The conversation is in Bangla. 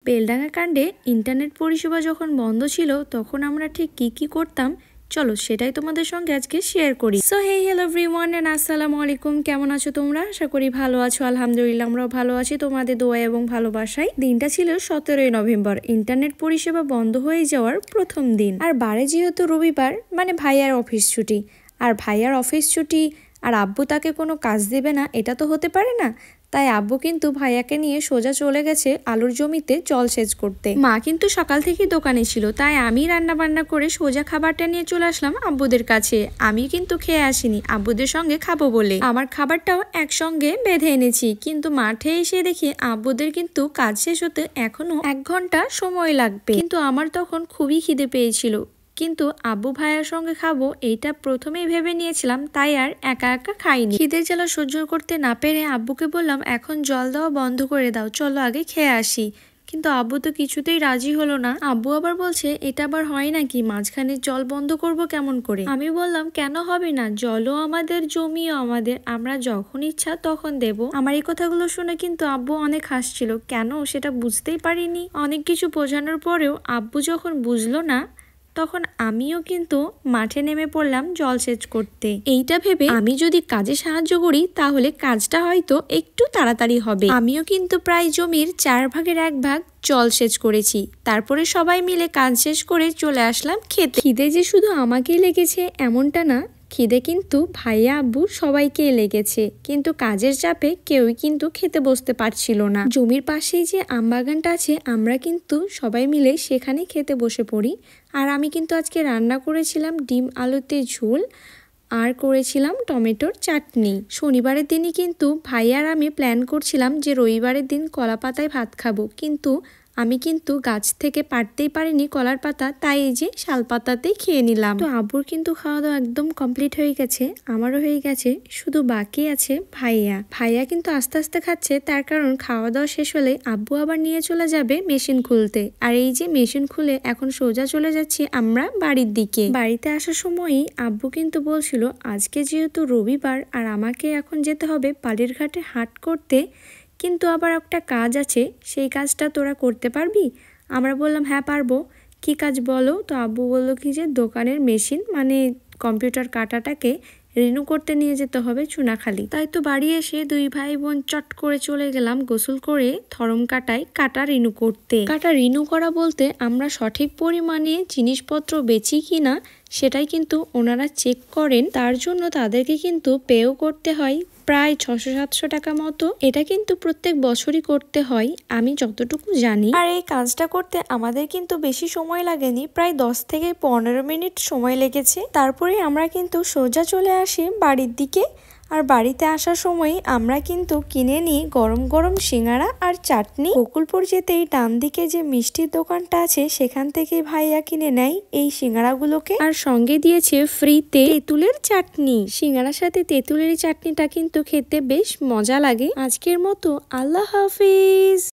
বেলডাঙ্গা কাণ্ডে ইন্টারনেট পরিষেবা যখন বন্ধ ছিল তখন আমরা ঠিক কি করতাম চলো সেটাই তোমাদের সঙ্গে আজকে শেয়ার করি। So hey hello everyone and আসসালামু আলাইকুম, কেমন আছো তোমরা? আশা করি ভালো আছো। আলহামদুলিল্লাহ আমরাও ভালো আছি তোমাদের দোয়া এবং ভালোবাসায়। দিনটা ছিল 17ই নভেম্বর, ইন্টারনেট পরিষেবা বন্ধ হয়ে যাওয়ার প্রথম দিন। আর বারে যেহেতু রবিবার, মানে ভাইয়ার অফিস ছুটি, আর ভাইয়ার অফিস ছুটি আর আব্বু তাকে কোনো কাজ দেবে না, এটা তো হতে পারে না। তাই আব্বু কিন্তু ভাইয়াকে নিয়ে সোজা চলে গেছে আলুর জমিতে জলসেচ করতে। মা কিন্তু সকাল থেকেই দোকানে ছিল, তাই আমি রান্না বান্না করে সোজা খাবারটা নিয়ে চলে আসলাম আব্বুদের কাছে। আমি কিন্তু খেয়ে আসিনি, আব্বুদের সঙ্গে খাবো বলে আমার খাবারটাও একসঙ্গে বেঁধে এনেছি। কিন্তু মাঠে এসে দেখি আব্বুদের কিন্তু কাজ শেষ হতে এখনো 1 ঘন্টা সময় লাগবে। কিন্তু আমার তখন খুবই খিদে পেয়েছিল, কিন্তু আব্বু ভাইয়ার সঙ্গে খাবো এইটা প্রথমেই ভেবে নিয়েছিলাম, তাই আর একা একা খাইনি। খিদের জ্বালা সহ্য করতে না পেরে আব্বুকে বললাম এখন জল দেওয়া বন্ধ করে দাও, চলো আগে খেয়ে আসি। কিন্তু আব্বু তো কিছুতেই রাজি হলো না। আব্বু আবার বলছে এটা আবার হয় নাকি, মাঝখানে জল বন্ধ করব কেমন করে? আমি বললাম কেন হবে না, জলও আমাদের জমিও আমাদের, আমরা যখন ইচ্ছা তখন দেব। আমার এই কথাগুলো শুনে কিন্তু আব্বু অনেক হাসছিল, কেন সেটা বুঝতেই পারিনি। অনেক কিছু বোঝানোর পরেও আব্বু যখন বুঝলো না, তখন আমিও কিন্তু মাঠে নেমে পড়লাম জলসেচ করতে। এইটা ভেবে আমি যদি কাজে সাহায্য করি তাহলে কাজটা হয়তো একটু তাড়াতাড়ি হবে। আমিও কিন্তু প্রায় জমির 4 ভাগের 1 ভাগ জলসেচ করেছি। তারপরে সবাই মিলে কাজ শেষ করে চলে আসলাম খেতে। খিদে যে শুধু আমাকেই লেগেছে এমনটা না, খিদে কিন্তু ভাইয়া আব্বু সবাইকেই লেগেছে, কিন্তু কাজের চাপে কেউই কিন্তু খেতে বসতে পারছিল না। জমির পাশেই যে আমবাগানটা আছে, আমরা কিন্তু সবাই মিলে সেখানে খেতে বসে পড়ি। আর আমি কিন্তু আজকে রান্না করেছিলাম ডিম আলুতে ঝোল আর করেছিলাম টমেটোর চাটনি। শনিবারের দিনই কিন্তু ভাইয়া আর আমি প্ল্যান করছিলাম যে রবিবারের দিন কলা পাতায় ভাত খাবো, কিন্তু আমি কিন্তু গাছ থেকে পারতেই পারিনি কলার পাতা, তাই এই যে শাল পাতাতেই খেয়ে নিলাম। তো আব্বুর কিন্তু খাওয়া দাওয়া একদম কমপ্লিট হয়ে গেছে, আমারও হয়ে গেছে, শুধু বাকি আছে ভাইয়া কিন্তু আস্তে আস্তে খাচ্ছে, তার কারণ খাওয়া দাওয়া শেষ হলে আব্বু আবার নিয়ে চলে যাবে মেশিন খুলতে। আর এই যে মেশিন খুলে এখন সোজা চলে যাচ্ছি আমরা বাড়ির দিকে। বাড়িতে আসার সময়ই আব্বু কিন্তু বলছিল আজকে যেহেতু রবিবার আর আমাকে এখন যেতে হবে বালিরঘাটে হাট করতে, কিন্তু আবার একটা কাজ আছে, সেই কাজটা তোরা করতে পারবি? আমরা বললাম হ্যাঁ পারবো। কি কাজ বলো? তো আব্বু বললো কি যে দোকানের মেশিন মানে কম্পিউটার কাটাটাকে রিনিউ করতে নিয়ে যেতে হবে চুনাখালি। তাই তো বাড়ি এসে 2 ভাই বোন চট করে চলে গেলাম গোসল করে ধরম কাটায় কাটা রিনিউ করতে। কাটা রিনিউ করা বলতে আমরা সঠিক পরিমাণে জিনিসপত্র বেচি কিনা সেটাই কিন্তু ওনারা চেক করেন, তার জন্য তাদেরকে কিন্তু পেও করতে হয় প্রায় 600-700 টাকা মতো। এটা কিন্তু প্রত্যেক বছরই করতে হয় আমি যতটুকু জানি। আর এই কাজটা করতে আমাদের কিন্তু বেশি সময় লাগেনি, প্রায় 10 থেকে 15 মিনিট সময় লেগেছে। তারপরে আমরা কিন্তু সোজা চলে আসি বাড়ির দিকে। আর বাড়িতে আসার সময় আমরা কিন্তু কিনে নিই গরম গরম সিঙ্গারা আর চাটনি। বকুলপুর যেতেই ডান দিকে যে মিষ্টির দোকানটা আছে সেখান থেকে ভাইয়া কিনে নেয় এই সিঙ্গারাগুলোকে, আর সঙ্গে দিয়েছে ফ্রিতে তেঁতুলের চাটনি। সিঙ্গারার সাথে তেঁতুলের চাটনিটা কিন্তু খেতে বেশ মজা লাগে। আজকের মতো আল্লাহ হাফিজ।